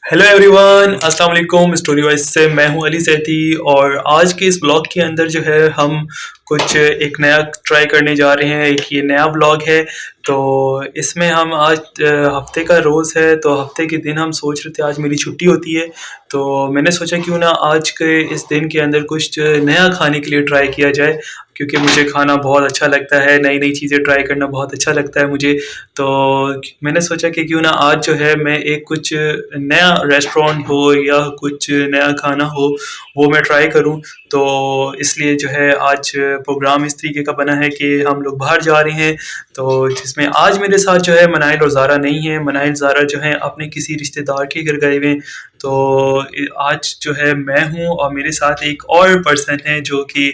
Hello everyone, अस्सलाम वालेकुम। Story wise से मैं हूं अली सैदी और आज के इस ब्लॉग के अंदर जो है हम कुछ एक नया ट्राई करने जा रहे हैं। एक ये नया ब्लॉग है। तो इसमें हम आज हफ्ते का रोज़ है, तो हफ्ते के दिन हम सोच रहे थे आज मेरी छुट्टी होती है। तो मैंने सोचा क्यों ना आज के इस दिन के अंदर कुछ नया खाने के लिए ट्राई किया जाए, क्योंकि मुझे खाना बहुत अच्छा लगता है, नई नई चीज़ें ट्राई करना बहुत अच्छा लगता है मुझे। तो मैंने सोचा कि क्यों ना आज जो है मैं एक कुछ नया रेस्टोरेंट हो या कुछ नया खाना हो वो मैं ट्राई करूं। तो इसलिए जो है आज प्रोग्राम इस तरीके का बना है कि हम लोग बाहर जा रहे हैं। तो जिसमें आज मेरे साथ जो है मनाइल और ज़ारा नहीं है। मनाइल ज़ारा जो है अपने किसी रिश्तेदार के घर गए हुए हैं। तो आज जो है मैं हूँ और मेरे साथ एक और पर्सन है जो कि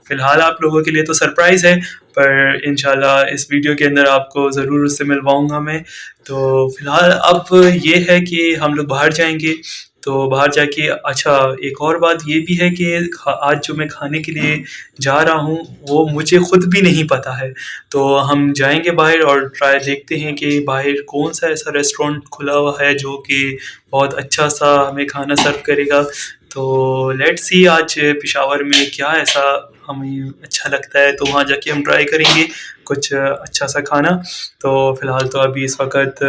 फ़िलहाल आप लोगों के लिए तो सरप्राइज़ है, पर इंशाल्लाह इस वीडियो के अंदर आपको ज़रूर उससे मिलवाऊँगा मैं। तो फ़िलहाल अब ये है कि हम लोग बाहर जाएँगे। तो बाहर जाके अच्छा, एक और बात ये भी है कि आज जो मैं खाने के लिए जा रहा हूँ वो मुझे खुद भी नहीं पता है। तो हम जाएंगे बाहर और ट्राई देखते हैं कि बाहर कौन सा ऐसा रेस्टोरेंट खुला हुआ है जो कि बहुत अच्छा सा हमें खाना सर्व करेगा। तो लेट्स सी आज पेशावर में क्या ऐसा हमें अच्छा लगता है, तो वहाँ जाके हम ट्राई करेंगे कुछ अच्छा सा खाना। तो फ़िलहाल तो अभी इस वक़्त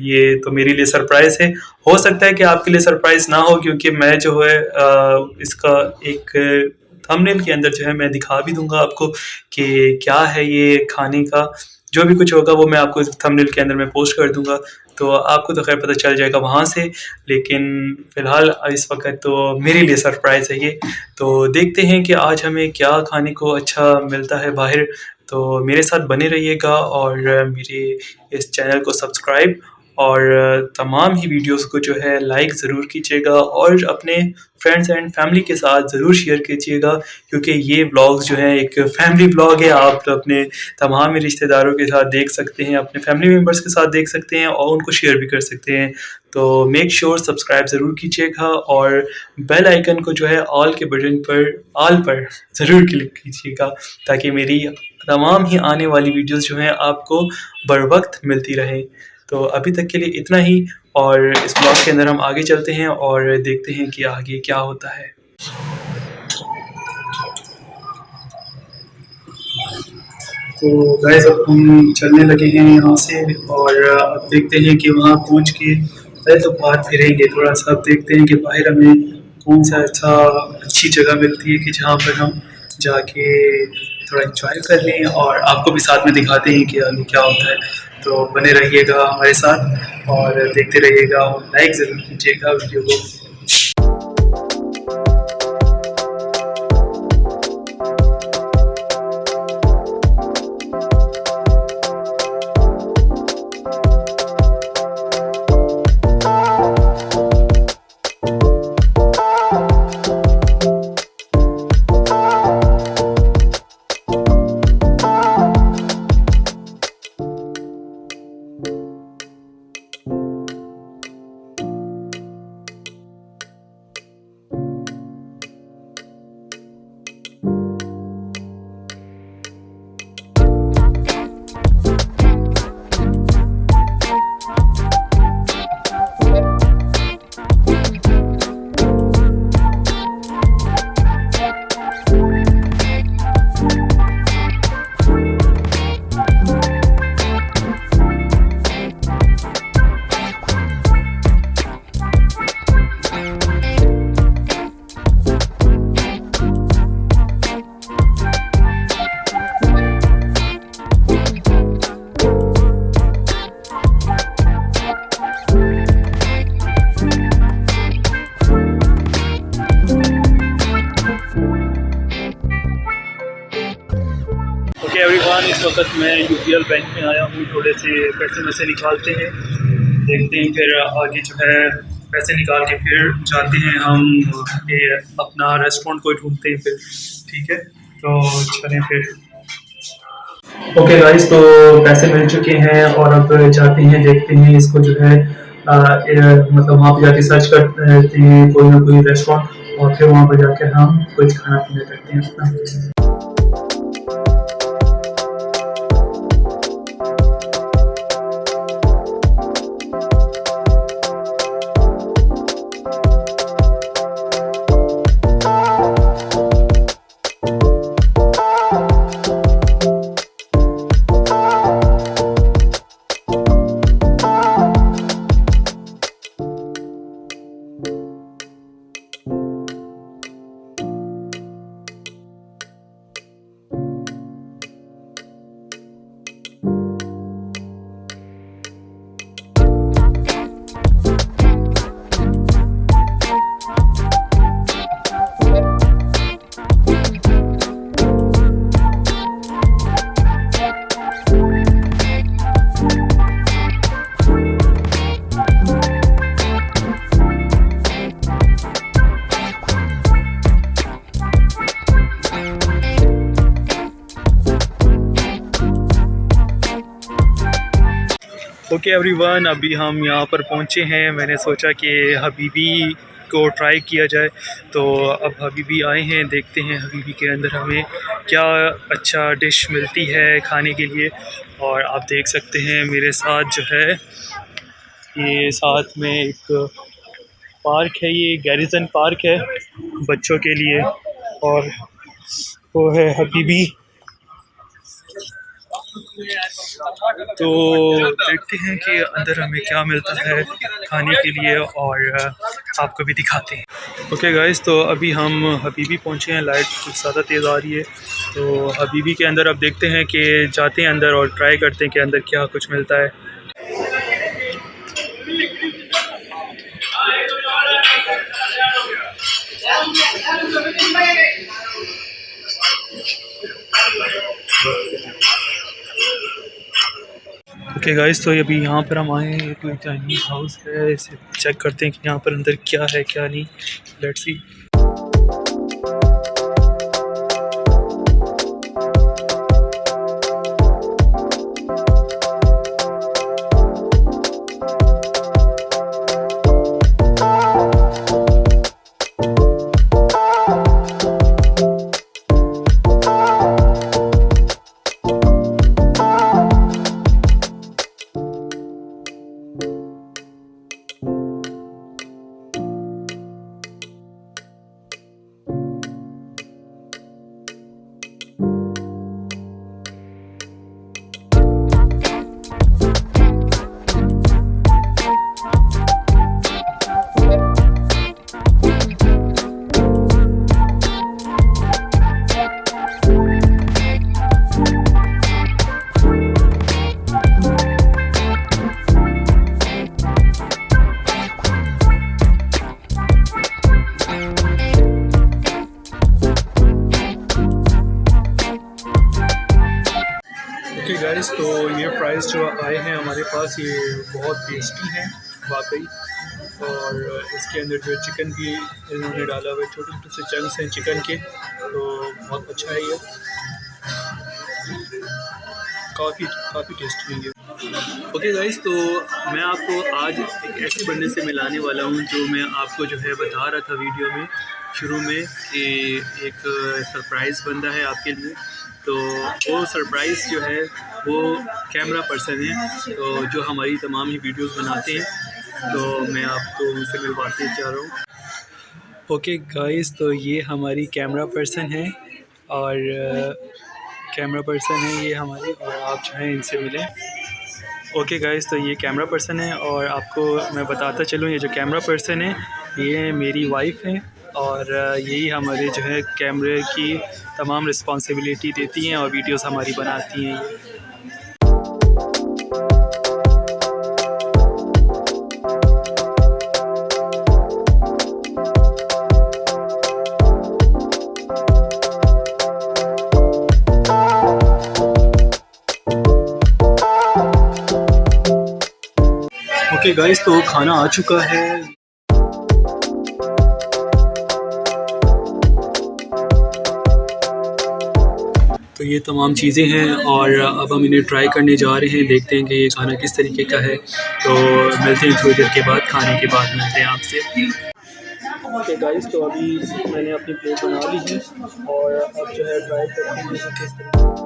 ये तो मेरे लिए सरप्राइज़ है। हो सकता है कि आपके लिए सरप्राइज़ ना हो, क्योंकि मैं जो है इसका एक थंबनेल के अंदर जो है मैं दिखा भी दूँगा आपको कि क्या है ये खाने का। जो भी कुछ होगा वो मैं आपको थंबनेल के अंदर मैं पोस्ट कर दूँगा। तो आपको तो ख़ैर पता चल जाएगा वहाँ से। लेकिन फ़िलहाल इस वक़्त तो मेरे लिए सरप्राइज़ है ये। तो देखते हैं कि आज हमें क्या खाने को अच्छा मिलता है बाहर। तो मेरे साथ बने रहिएगा और मेरे इस चैनल को सब्सक्राइब और तमाम ही वीडियोस को जो है लाइक ज़रूर कीजिएगा और अपने फ्रेंड्स एंड फैमिली के साथ ज़रूर शेयर कीजिएगा, क्योंकि ये व्लॉग्स जो है एक फैमिली व्लॉग है। आप अपने तमाम ही रिश्तेदारों के साथ देख सकते हैं, अपने फैमिली मेम्बर्स के साथ देख सकते हैं और उनको शेयर भी कर सकते हैं। तो मेक श्योर सब्सक्राइब ज़रूर कीजिएगा और बेल आइकन को जो है ऑल के बटन पर ऑल पर ज़रूर क्लिक कीजिएगा, ताकि मेरी तमाम ही आने वाली वीडियोस जो हैं आपको बर वक्त मिलती रहे। तो अभी तक के लिए इतना ही और इस ब्लॉग के अंदर हम आगे चलते हैं और देखते हैं कि आगे क्या होता है। तो गाइस अब हम चलने लगे हैं यहाँ से और अब देखते हैं कि वहाँ पहुँच के पहले तो बाहर फिरेंगे थोड़ा सा। अब देखते हैं कि बाहर हमें कौन सा अच्छा अच्छी जगह मिलती है कि जहाँ पर हम जाके थोड़ा एंजॉय कर लें और आपको भी साथ में दिखाते हैं कि आगे क्या होता है। तो बने रहिएगा हमारे साथ और देखते रहिएगा और लाइक ज़रूर कीजिएगा वीडियो को। ओके एवरीवन, इस वक्त मैं यूपीएल बैंक में आया हूँ। थोड़े से पैसे वैसे निकालते हैं, देखते हैं फिर आगे जो है पैसे निकाल के फिर जाते हैं हम ये अपना रेस्टोरेंट को ढूंढते हैं फिर। ठीक है, तो चलें फिर। ओके गाइस, तो पैसे मिल चुके हैं और अब जाते हैं देखते हैं इसको जो है मतलब वहाँ पे जाके सर्च करते हैं कोई ना कोई रेस्टोरेंट और फिर वहाँ पर जाकर हम कुछ खाना पीना करते हैं अपना। ओके एवरीवन, अभी हम यहाँ पर पहुँचे हैं। मैंने सोचा कि हबीबी को ट्राई किया जाए, तो अब हबीबी आए हैं, देखते हैं हबीबी के अंदर हमें क्या अच्छा डिश मिलती है खाने के लिए। और आप देख सकते हैं मेरे साथ जो है, ये साथ में एक पार्क है, ये गैरिसन पार्क है बच्चों के लिए, और वो है हबीबी। तो देखते हैं कि अंदर हमें क्या मिलता है खाने के लिए, और आपको भी दिखाते हैं। ओके गाइस, तो अभी हम हबीबी पहुंचे हैं। लाइट कुछ ज़्यादा तेज़ आ रही है, तो हबीबी के अंदर अब देखते हैं कि जाते हैं अंदर और ट्राई करते हैं कि अंदर क्या कुछ मिलता है। ओके गाइस, तो अभी यहाँ पर हम आए हैं, ये कोई चाइनीज़ हाउस है, इसे चेक करते हैं कि यहाँ पर अंदर क्या है क्या नहीं। Let's see. ओके गाइस, तो ये फ्राइज़ जो आए हैं हमारे पास, ये बहुत टेस्टी हैं वाकई। और इसके अंदर जो चिकन भी इन्होंने डाला हुआ है, छोटे छोटे से चंक्स हैं चिकन के, तो बहुत अच्छा है ये, काफ़ी काफ़ी टेस्टी है ये। ओके गाइस, तो मैं आपको आज एक ऐसे बंदे से मिलाने वाला हूँ जो मैं आपको जो है बता रहा था वीडियो में शुरू में कि एक सरप्राइज़ बंदा है आपके लिए। तो वो सरप्राइज़ जो है वो कैमरा पर्सन है, तो जो हमारी तमाम ही वीडियोस बनाते हैं, तो मैं आपको उनसे मिलवाते जा रहा हूँ। ओके गाइस, तो ये हमारी कैमरा पर्सन है, और कैमरा पर्सन है ये हमारी, और आप जो है इनसे मिलें। ओके गाइस, तो ये कैमरा पर्सन है, और आपको मैं बताता चलूँ, ये जो कैमरा पर्सन है ये मेरी वाइफ है, और यही हमारे जो है कैमरे की तमाम रिस्पॉन्सिबिलिटी देती हैं और वीडियोस हमारी बनाती हैं ये। ओके गाइस, तो खाना आ चुका है। तो ये तमाम चीज़ें हैं, और अब हम इन्हें ट्राई करने जा रहे हैं, देखते हैं कि ये खाना किस तरीके का है। तो मिलते हैं थोड़ी देर के बाद, खाने के बाद मिलते हैं आपसे। ओके गाइस, तो अभी मैंने अपनी प्लेट बना ली है, और अब जो है ट्राई करते हैं कि किस तरीके।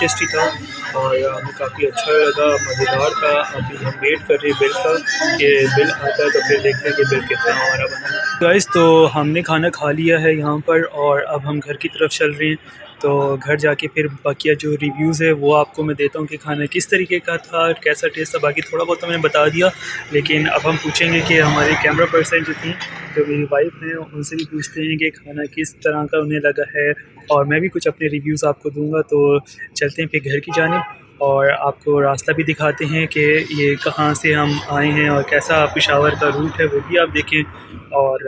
टेस्टी था और हमें काफ़ी अच्छा लगा, मज़ेदार था। अभी हम वेट कर रहे हैं बिल का कि बिल आता है तो फिर देखते हैं कि बिल कितना हमारा बना। गाइस तो हमने खाना खा लिया है यहाँ पर और अब हम घर की तरफ चल रहे हैं। तो घर जाके फिर बाकी जो रिव्यूज़ है वो आपको मैं देता हूँ कि खाना किस तरीके का था, कैसा टेस्ट था। बाकी थोड़ा बहुत तो मैंने बता दिया, लेकिन अब हम पूछेंगे कि हमारे कैमरा पर्सन जो थी, जो मेरी वाइफ हैं, उनसे भी पूछते हैं कि खाना किस तरह का उन्हें लगा है और मैं भी कुछ अपने रिव्यूज़ आपको दूंगा। तो चलते हैं फिर घर की जानिब और आपको रास्ता भी दिखाते हैं कि ये कहाँ से हम आए हैं और कैसा पेशावर का रूट है वो भी आप देखें। और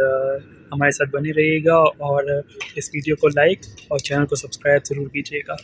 हमारे साथ बने रहिएगा और इस वीडियो को लाइक और चैनल को सब्सक्राइब ज़रूर कीजिएगा।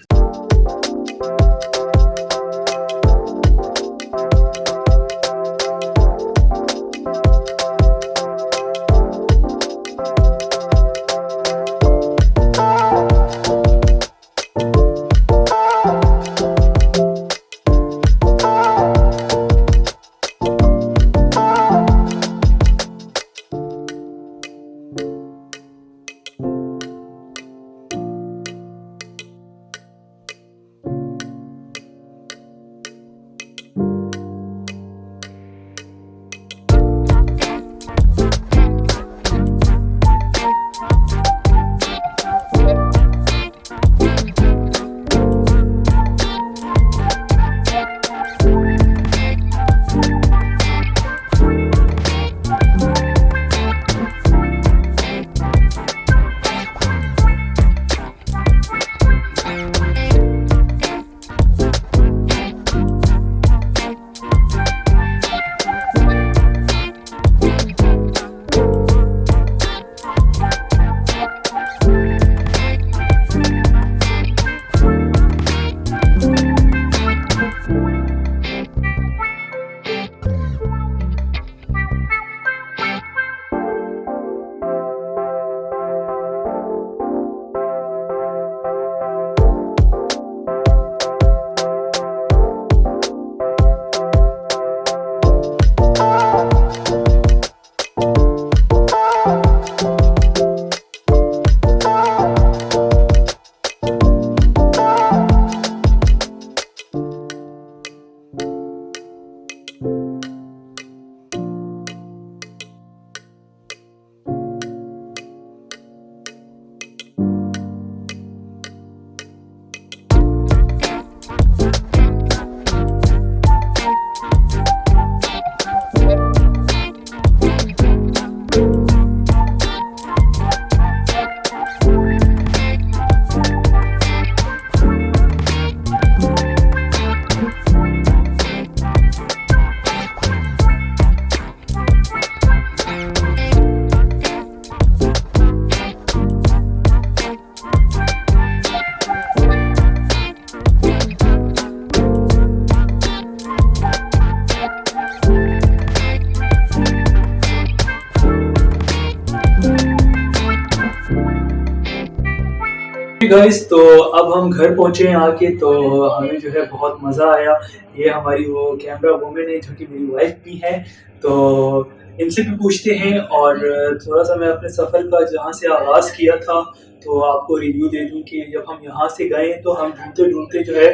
गाइस तो अब हम घर पहुंचे हैं आके, तो हमें जो है बहुत मज़ा आया। ये हमारी वो कैमरा वूमेन है जो कि मेरी वाइफ भी है, तो इनसे भी पूछते हैं और थोड़ा सा मैं अपने सफ़र का जहाँ से आगाज़ किया था तो आपको रिव्यू दे दूँ कि जब हम यहाँ से गए तो हम ढूंढते ढूंढते जो है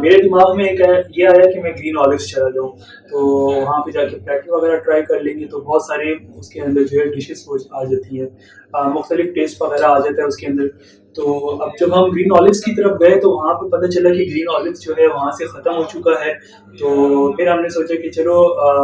मेरे दिमाग में एक ये आया कि मैं ग्रीन ऑलिव्स चला जाऊँ, तो वहाँ पे जाके प्लेटर वगैरह ट्राई कर लेंगे। तो बहुत सारे उसके अंदर जो है डिशेस आ जाती हैं, मुख्तलिफ टेस्ट वगैरह आ जाता है उसके अंदर। तो अब जब हम ग्रीन ऑलिव्स की तरफ गए तो वहाँ पे पता चला कि ग्रीन ऑलिव्स जो है वहाँ से ख़त्म हो चुका है। तो फिर हमने सोचा कि चलो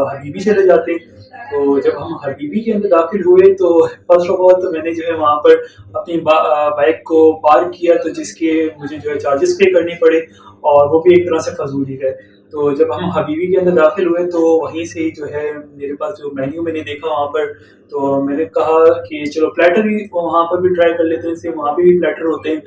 हबीबी चले जाते हैं। तो जब हम हबीबी के अंदर दाखिल हुए तो फर्स्ट ऑफ ऑल तो मैंने जो है वहाँ पर अपनी बाइक को पार्क किया, तो जिसके मुझे जो है चार्जेस पे करने पड़े और वो भी एक तरह से फजूली गए। तो जब हम हबीबी के अंदर दाखिल हुए तो वहीं से ही जो है मेरे पास जो मेन्यू मैंने देखा वहाँ पर, तो मैंने कहा कि चलो प्लेटर ही वहाँ पर भी ट्राई कर लेते हैं, सेम वहाँ पे भी प्लेटर होते हैं।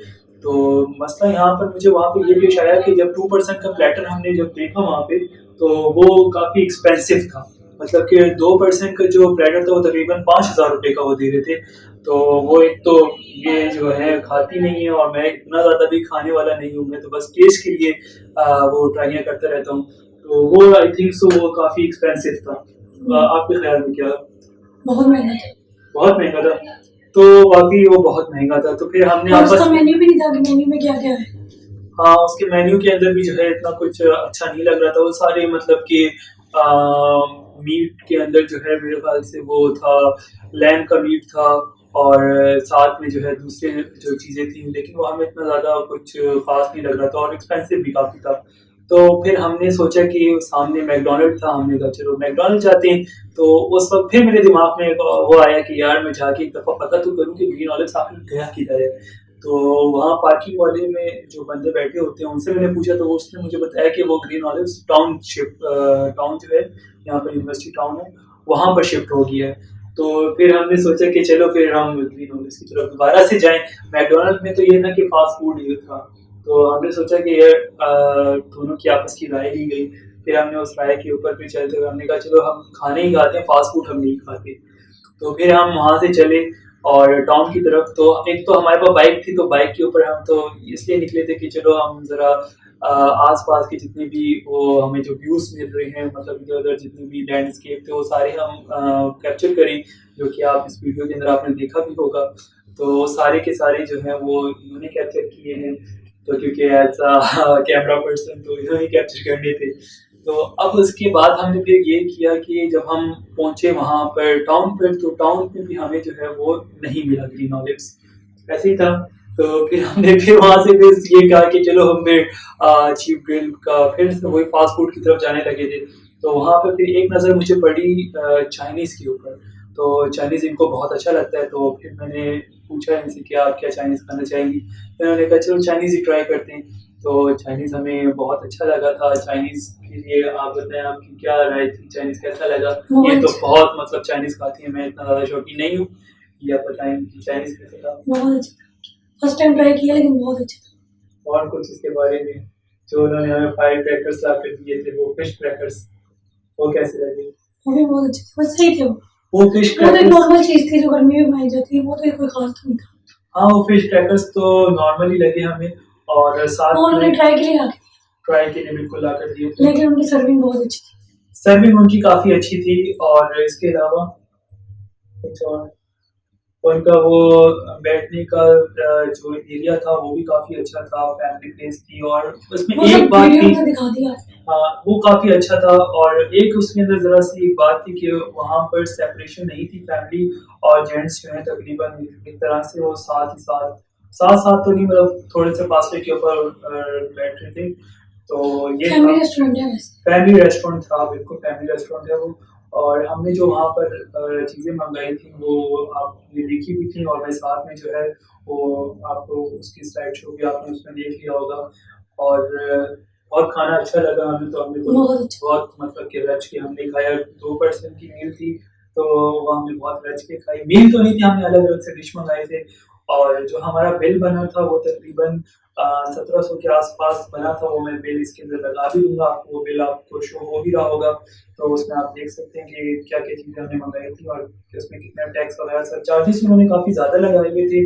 तो मसला यहाँ पर मुझे वहाँ पे ये पेश आया कि जब 2% का प्लेटर हमने जब देखा वहाँ पे तो वो काफ़ी एक्सपेंसिव था। मतलब कि 2% का जो प्लेटर था वो तकरीबन 5,000 रुपये का वो दे रहे थे। तो वो एक तो ये जो है खाती नहीं है और मैं इतना ज़्यादा भी खाने वाला नहीं हूँ, मैं तो बस टेस्ट के लिए वो ट्राइयाँ करता रहता हूँ। तो वो आई थिंक सो वो काफ़ी एक्सपेंसिव था। आपके ख्याल में क्या? बहुत महंगा था। बहुत महंगा था, तो वाकई वो बहुत महंगा था। तो फिर हमने और उसका मेन्यू भी नहीं था कि मेन्यू में क्या क्या है। हाँ, उसके मेन्यू के अंदर भी जो है इतना कुछ अच्छा नहीं लग रहा था। वो सारे मतलब कि मीट के अंदर जो है मेरे ख़्याल से वो था, लैम का मीट था और साथ में जो है दूसरे जो चीज़ें थी, लेकिन वो हमें इतना ज़्यादा कुछ ख़ास नहीं लग रहा था और एक्सपेंसिव भी काफ़ी था। तो फिर हमने सोचा कि सामने मैकडॉनल्ड था, हमने कहा चलो मैकडॉनल्ड जाते हैं। तो उस वक़्त फिर मेरे दिमाग में एक वो आया कि यार मैं जाके एक दफ़ा पता तो करूँ कि ग्रीन ऑलिव्स आखिर गया किधर है। तो वहाँ पार्किंग वाले में जो बंदे बैठे होते हैं उनसे मैंने पूछा, तो उसने मुझे बताया कि वो ग्रीन ऑलिव्स टाउन जो है, यहाँ पर यूनिवर्सिटी टाउन है, वहाँ पर शिफ्ट हो गया है। तो फिर हमने सोचा कि चलो फिर हम ग्रीन ऑलिव्स की तरफ दोबारा से जाएँ। मैकडॉनल्ड में तो ये था कि फास्ट फूड ही था। तो हमने सोचा कि ये दोनों की आपस की राय ली गई। फिर हमने उस राय के ऊपर फिर चलते हुए हमने कहा चलो हम खाने ही खाते हैं, फास्ट फूड हम नहीं खाते। तो फिर हम वहाँ से चले और टाउन की तरफ। तो एक तो हमारे पास बाइक थी, तो बाइक के ऊपर हम तो इसलिए निकले थे कि चलो हम ज़रा आस-पास के जितने भी वो हमें जो व्यूज़ मिल रहे हैं, मतलब इधर-उधर जितने भी लैंडस्केप थे वो सारे हम कैप्चर करें, जो कि आप इस वीडियो के अंदर आपने देखा भी होगा। तो सारे के सारे जो हैं वो इन्होंने कैप्चर किए हैं। तो क्योंकि एज़ अ कैमरा पर्सन तो इन्होंने कैप्चर करने थे। तो अब उसके बाद हमने फिर ये किया कि जब हम पहुँचे वहाँ पर टाउन पर, तो टाउन में भी हमें जो है वो नहीं मिला ग्रीन ऑलिव्स, ऐसे ही था। तो फिर हमने फिर वहाँ से फिर ये कहा कि चलो हम फिर चीप ग्रिल का फिर से वही फास्ट फूड की तरफ जाने लगे थे। तो वहाँ पे फिर एक नज़र मुझे पड़ी चाइनीज़ के ऊपर। तो चाइनीज़ इनको बहुत अच्छा लगता है, तो फिर मैंने पूछा इनसे कि आप क्या चाइनीज़ खाना चाहेंगी? तो इन्होंने कहा चलो चाइनीज़ ही ट्राई करते हैं। तो चाइनीज़ हमें बहुत अच्छा लगा था। चाइनीज़ के लिए आप बताएँ, आपकी क्या राय थी? चाइनीज़ कैसा लगा? ये तो बहुत मतलब चाइनीज़ खाती हैं, मैं इतना ज़्यादा शौकीन नहीं हूँ। ये आप बताएँ कि चाइनीज़ कैसा था? बहुत अच्छा था। फर्स्ट टाइम ट्राई किया लेकिन बहुत अच्छा था। और कुछ इसके बारे में, जो उन्होंने हमें फायर क्रैकर्स लाकर दिए थे, वो फिश क्रैकर्स, वो कैसे लगे? वो भी बहुत अच्छे थे, बस सही थे वो। वो फिश वो तो एक क्रैकर्स नॉर्मल चीज़ थी जो घर में भी बनाई जाती है, वो तो कोई ख़ास तो नहीं था। हाँ, वो फिश क्रैकर्स तो नॉर्मल ही लगे हमें और साथ वो उन्होंने ट्राई के लिए ला के दिए। ट्राई के लिए बिल्कुल लाकर दिए थे। लेकिन उनकी सर्विंग बहुत अच्छी थी। सर्विंग उनकी काफ़ी अच्छी थी और इसके अलावा कुछ और उनका वो बैठने का जो एरिया था वो भी काफ़ी अच्छा था, फैमिली प्लेस थी और उसमें वो एक बात थी, दिखा दिया। हाँ, वो काफ़ी अच्छा था और एक उसके अंदर ज़रा-सी एक बात थी कि वहाँ पर सेपरेशन नहीं थी, फैमिली और जेंट्स जो हैं तकरीबन एक तरह से वो साथ ही साथ, साथ-साथ तो नहीं मतलब थोड़े से फासले के ऊपर बैठ रहे थे। तो ये फैमिली रेस्टोरेंट है वैसे। फैमिली रेस्टोरेंट था, बिल्कुल फैमिली रेस्टोरेंट है वो। और हमने जो वहाँ पर चीज़ें मँगाई थी वो आपने देखी भी थी और मैं साथ में जो है वो आपको उसकी स्लाइड शो भी आपने उसमें देख लिया होगा। और बहुत खाना अच्छा लगा हमें, तो हमने बहुत मतलब कि रज के हमने खाया। 2 पर्सन की मील थी, तो वो हमने बहुत रज के खाई। मील तो नहीं थी, हमने अलग-अलग से डिश मँगाए थे और जो हमारा बिल बना था वो तकरीबन 1700 के आस-पास बना था। वो मैं बिल इसके अंदर लगा भी दूँगा आपको, वो बिल आपको शो हो भी रहा होगा। तो उसमें आप देख सकते हैं कि क्या-क्या चीज़ें हमने मँगाई थी और उसमें कितना टैक्स वगैरह सरचार्जेस उन्होंने काफ़ी ज़्यादा लगाए हुए थे।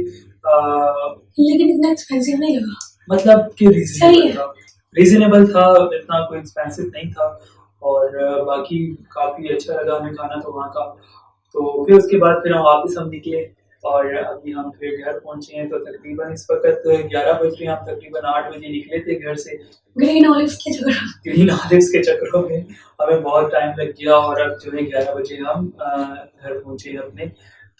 लेकिन इतना एक्सपेंसिव नहीं लगा। मतलब कि रीज़नेबल था, इतना कोई एक्सपेंसिव नहीं था और बाकी काफ़ी अच्छा लगा हमें खाना तो वहाँ का। तो फिर उसके बाद फिर वापस हम निकले और अभी हम फिर घर पहुँचे हैं, तो तकरीबन इस वक़्त 11 बज रहे हैं, हम तकरीबन 8 बजे निकले थे घर से। ग्रीन ऑलिव्स के चक्करों में हमें बहुत टाइम लग गया और अब जो है 11 बजे हम घर पहुँचे हैं अपने।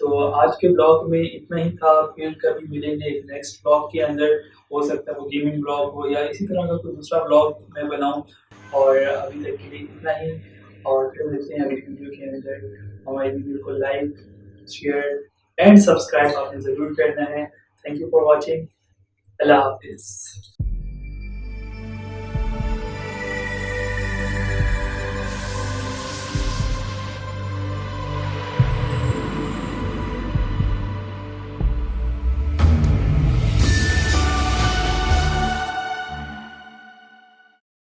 तो आज के ब्लॉग में इतना ही था, फिर कभी मिलेंगे एक नेक्स्ट ब्लॉग के अंदर। हो सकता है वो गेमिंग ब्लॉग हो या इसी तरह का कोई दूसरा ब्लॉग मैं बनाऊँ और अभी तक के लिए इतना ही और फिर मिलते हैं अगली वीडियो के अंदर। हमारी वीडियो को लाइक, शेयर एंड सब्सक्राइब आपने ज़रूर करना है। Thank you for watching. अल्लाह हाफ़िज़।